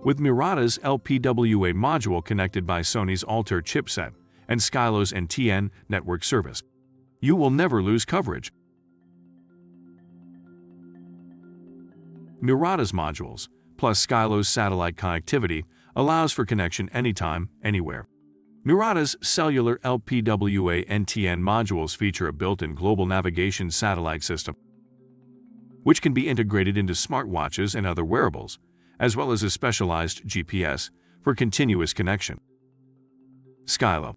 With Murata's LPWA module connected by Sony's Altair chipset and Skylo's NTN network service, you will never lose coverage. Murata's modules, plus Skylo's satellite connectivity, allows for connection anytime, anywhere. Murata's Cellular LPWA NTN modules feature a built-in global navigation satellite system, which can be integrated into smartwatches and other wearables, as well as a specialized GPS for continuous connection. Skylo,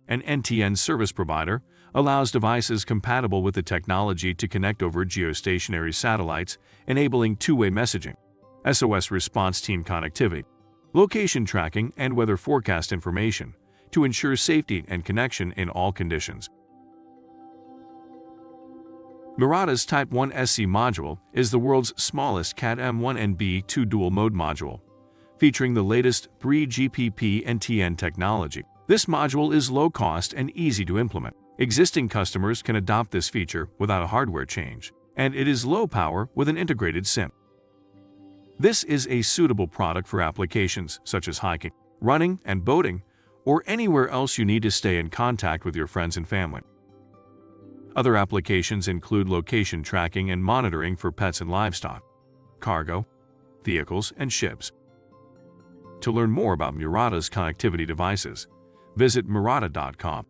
an NTN service provider, allows devices compatible with the technology to connect over geostationary satellites, enabling two-way messaging, SOS response team connectivity, location tracking, and weather forecast information to ensure safety and connection in all conditions. Murata's Type 1 SC module is the world's smallest Cat-M1 dual-mode module, featuring the latest 3GPP NTN technology. This module is low-cost and easy to implement. Existing customers can adopt this feature without a hardware change, and it is low power with an integrated SIM. This is a suitable product for applications such as hiking, running, and boating, or anywhere else you need to stay in contact with your friends and family. Other applications include location tracking and monitoring for pets and livestock, cargo, vehicles, and ships. To learn more about Murata's connectivity devices, visit Murata.com.